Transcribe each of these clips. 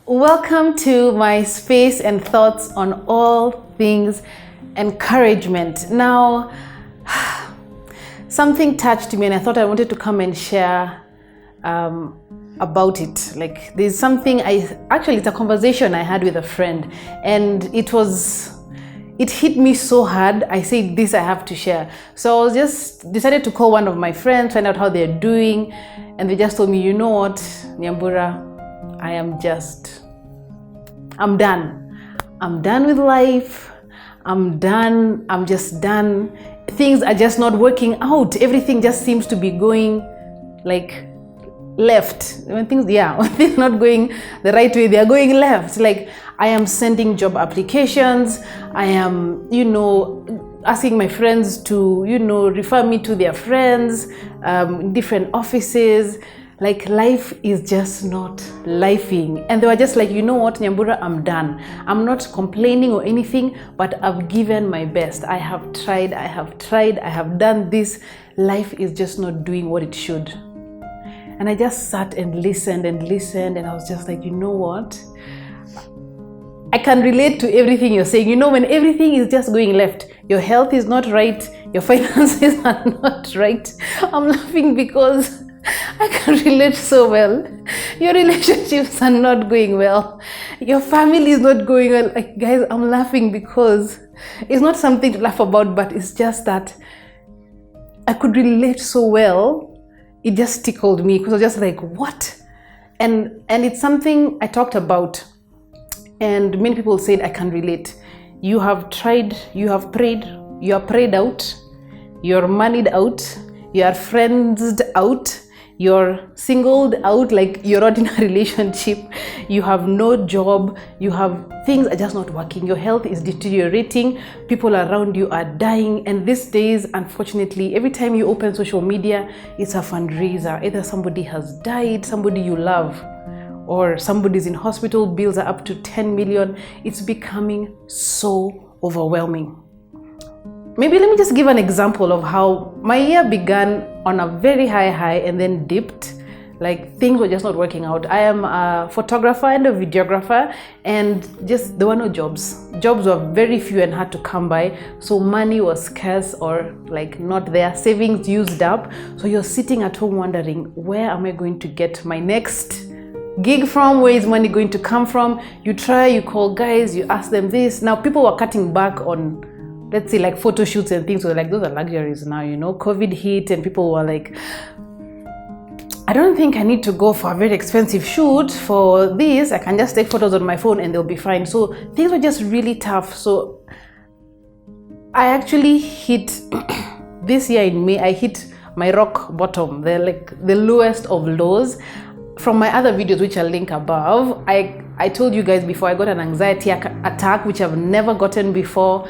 Welcome to my space and thoughts on all things encouragement. Now, something touched me and I thought I wanted to come and share about it. Like, there's something it's a conversation I had with a friend, and it hit me so hard. I said, this I have to share. So I just decided to call one of my friends, find out how they're doing, and they just told me, you know what, Nyambura, I'm done. I'm done with life. I'm done. I'm just done. Things are just not working out. Everything just seems to be going like left. When things not going the right way, they are going left. Like, I am sending job applications. I am, asking my friends to, refer me to their friends, different offices. Like, life is just not lifing. And they were just like, you know what, Nyambura, I'm done. I'm not complaining or anything, but I've given my best. I have tried, I have done this. Life is just not doing what it should. And I just sat and listened, and I was just like, you know what? I can relate to everything you're saying. When everything is just going left, your health is not right, your finances are not right. I'm laughing because I can relate so well. Your relationships are not going well. Your family is not going well. Like, guys, I'm laughing because it's not something to laugh about, but it's just that I could relate so well. It just tickled me because I was just like, what? And it's something I talked about, and many people said I can relate. You have tried, you have prayed, you are prayed out, you're moneyed out, you are friended out, you're singled out, like you're not in a relationship, you have no job, things are just not working, your health is deteriorating, people around you are dying. And these days, unfortunately, every time you open social media, it's a fundraiser. Either somebody has died, somebody you love, or somebody's in hospital, bills are up to 10 million. It's becoming so overwhelming. Maybe let me just give an example of how my year began on a very high and then dipped. Like, things were just not working out. I am a photographer and a videographer, and just there were no jobs. Jobs were very few and hard to come by. So money was scarce or like not there. Savings used up. So you're sitting at home wondering, where am I going to get my next gig from? Where is money going to come from? You try, you call guys, you ask them this. Now people were cutting back on, let's say, like photo shoots and things. So like, those are luxuries now, COVID hit and people were like, I don't think I need to go for a very expensive shoot for this. I can just take photos on my phone and they'll be fine. So things were just really tough. So I actually hit, this year in May, I hit my rock bottom. They're like the lowest of lows. From my other videos, which I'll link above, I told you guys before, I got an anxiety attack, which I've never gotten before.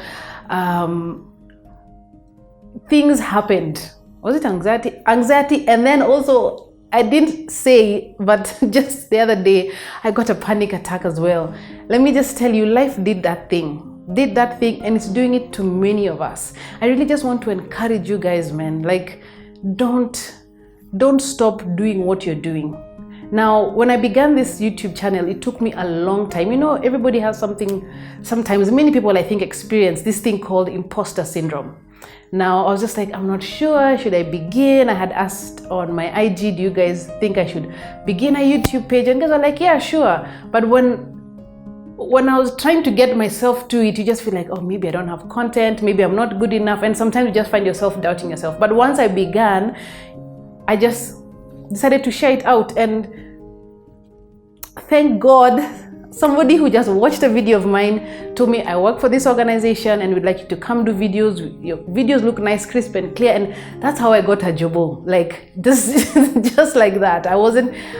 Things happened. Was it anxiety? And then also, I didn't say, but just the other day, I got a panic attack as well. Let me just tell you, life did that thing, and it's doing it to many of us. I really just want to encourage you guys, man. Like, don't stop doing what you're doing. Now, when I began this YouTube channel, it took me a long time. Everybody has something. Sometimes many people, I think, experience this thing called imposter syndrome. Now, I was just like, I'm not sure. Should I begin? I had asked on my IG, do you guys think I should begin a YouTube page? And guys were like, yeah, sure. But when I was trying to get myself to it, you just feel like, oh, maybe I don't have content. Maybe I'm not good enough. And sometimes you just find yourself doubting yourself. But once I began, I just decided to share it out, and thank God, somebody who just watched a video of mine told me, I work for this organization and would like you to come do videos. Your videos look nice, crisp and clear. And that's how I got a job. Like, just like that. I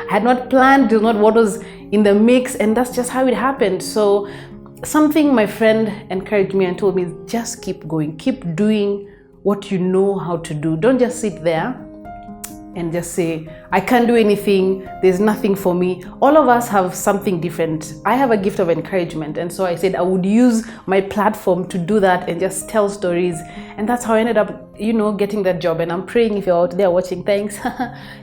had not planned, it was not what was in the mix, and that's just how it happened. So something my friend encouraged me and told me, just keep going, keep doing what you know how to do. Don't just sit there and just say, I can't do anything, there's nothing for me. All of us have something different. I have a gift of encouragement, and so I said I would use my platform to do that and just tell stories. And that's how I ended up getting that job. And I'm praying, if you're out there watching, thanks.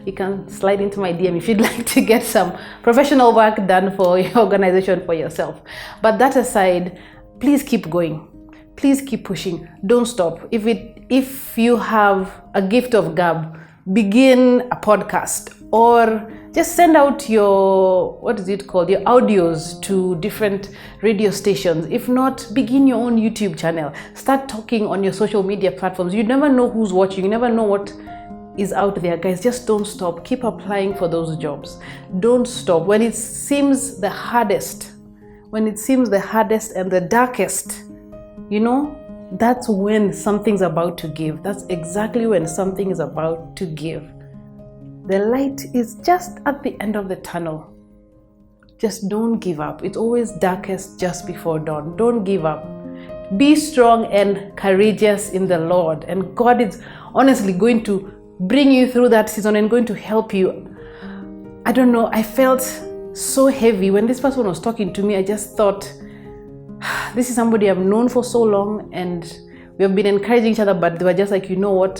You can slide into my DM if you'd like to get some professional work done for your organization, for yourself. But that aside, please keep going. Please keep pushing. Don't stop. If you have a gift of gab, begin a podcast, or just send out your, your audios to different radio stations. If not, begin your own YouTube channel. Start talking on your social media platforms. You never know who's watching. You never know what is out there, guys. Just don't stop. Keep applying for those jobs. Don't stop. When it seems the hardest and the darkest, that's when something's about to give. That's exactly when something is about to give. The light is just at the end of the tunnel. Just don't give up. It's always darkest just before dawn. Don't give up. Be strong and courageous in the Lord. And God is honestly going to bring you through that season and going to help you. I don't know, I felt so heavy when this person was talking to me. I just thought, this is somebody I've known for so long, and we have been encouraging each other, but they were just like, you know what,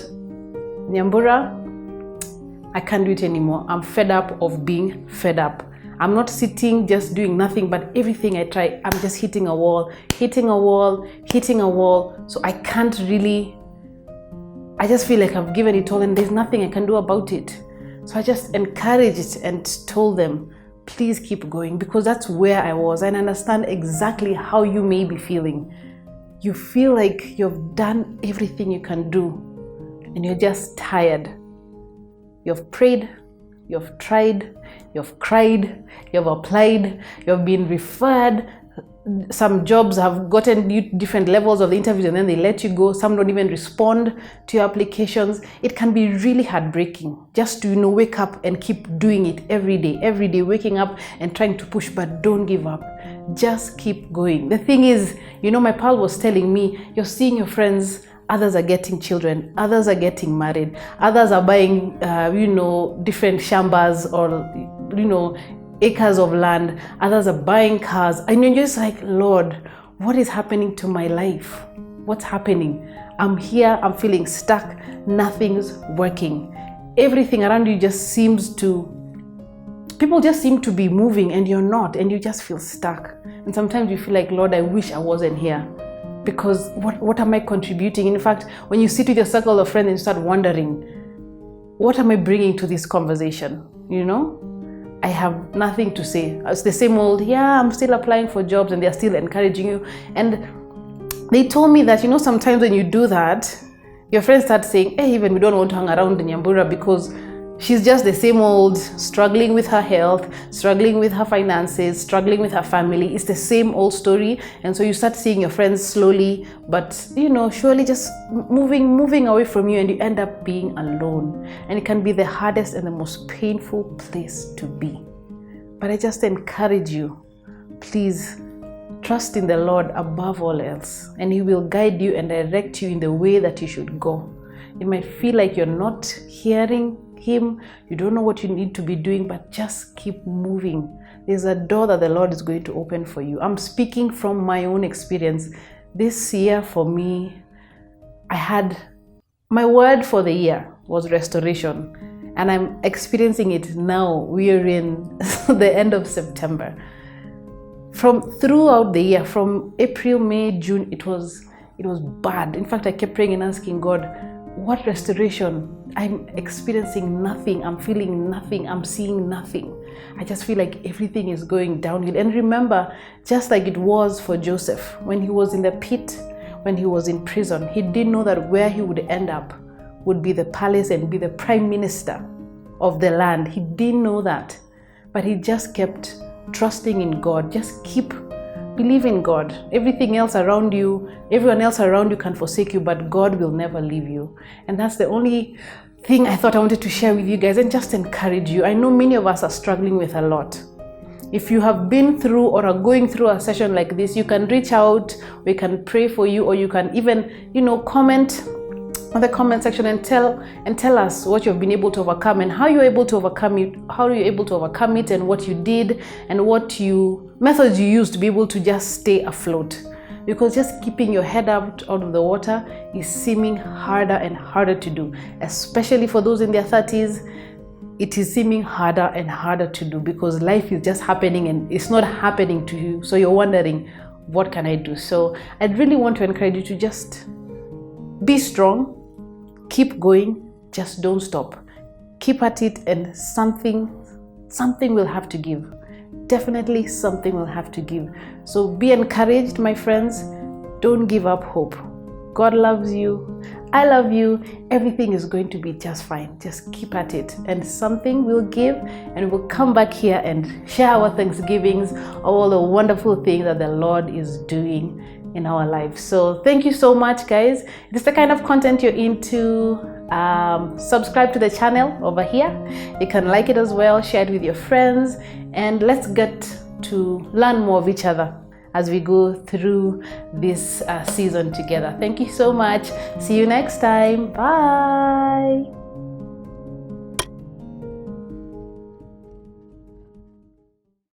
Nyambura, I can't do it anymore. I'm fed up of being fed up. I'm not sitting just doing nothing, but everything I try, I'm just hitting a wall. So I can't really, I just feel like I've given it all and there's nothing I can do about it. So I just encouraged and told them, please keep going, because that's where I was, and I understand exactly how you may be feeling. You feel like you've done everything you can do and you're just tired. You've prayed, you've tried, you've cried, you've applied, you've been referred. Some jobs have gotten you different levels of the interviews and then they let you go. Some don't even respond to your applications. It can be really heartbreaking just to wake up and keep doing it every day, waking up and trying to push, but don't give up. Just keep going. The thing is, my pal was telling me, you're seeing your friends, others are getting children, others are getting married, others are buying, different shambas or, acres of land, others are buying cars. And you're just like, Lord, what is happening to my life? What's happening? I'm here, I'm feeling stuck, nothing's working. Everything around you people just seem to be moving and you're not, and you just feel stuck. And sometimes you feel like, Lord, I wish I wasn't here. Because what am I contributing? In fact, when you sit with your circle of friends and you start wondering, what am I bringing to this conversation? I have nothing to say. It's the same old, I'm still applying for jobs, and they're still encouraging you. And they told me that, sometimes when you do that, your friends start saying, hey, even we don't want to hang around in Nyambura because she's just the same old, struggling with her health, struggling with her finances, struggling with her family. It's the same old story. And so you start seeing your friends slowly, but surely just moving away from you, and you end up being alone. And it can be the hardest and the most painful place to be. But I just encourage you, please trust in the Lord above all else, and He will guide you and direct you in the way that you should go. It might feel like you're not hearing Him, you don't know what you need to be doing, but just keep moving. There's a door that the Lord is going to open for you. I'm speaking from my own experience. This year for me, my word for the year was restoration, and I'm experiencing it now. We are in the end of September. From throughout the year, from April, May, June, it was bad. In fact, I kept praying and asking God, what restoration? I'm experiencing nothing. I'm feeling nothing. I'm seeing nothing. I just feel like everything is going downhill. And remember, just like it was for Joseph, when he was in the pit, when he was in prison, he didn't know that where he would end up would be the palace and be the prime minister of the land. He didn't know that. But he just kept trusting in God. Just keep believing in God. Everyone else around you can forsake you, but God will never leave you. And that's the only thing I thought I wanted to share with you guys and just encourage you. I know many of us are struggling with a lot. If you have been through or are going through a session like this, you can reach out, we can pray for you, or you can even, comment on the comment section and tell us what you've been able to overcome and how you're able to overcome it, and what you did and methods you used to be able to just stay afloat. because just keeping your head out of the water is seeming harder and harder to do, especially for those in their 30s. It is seeming harder and harder to do because life is just happening and it's not happening to you. So you're wondering, what can I do? So I'd really want to encourage you to just be strong, keep going, just don't stop. Keep at it, and something will have to give. Definitely something will have to give. So be encouraged, my friends. Don't give up hope. God loves you. I love you. Everything is going to be just fine. Just keep at it, and something will give, and we'll come back here and share our thanksgivings of all the wonderful things that the Lord is doing in our lives. So thank you so much, guys. If this is the kind of content you're into, subscribe to the channel over here. You can like it as well, share it with your friends, and let's get to learn more of each other as we go through this season together. Thank you so much. See you next time. Bye.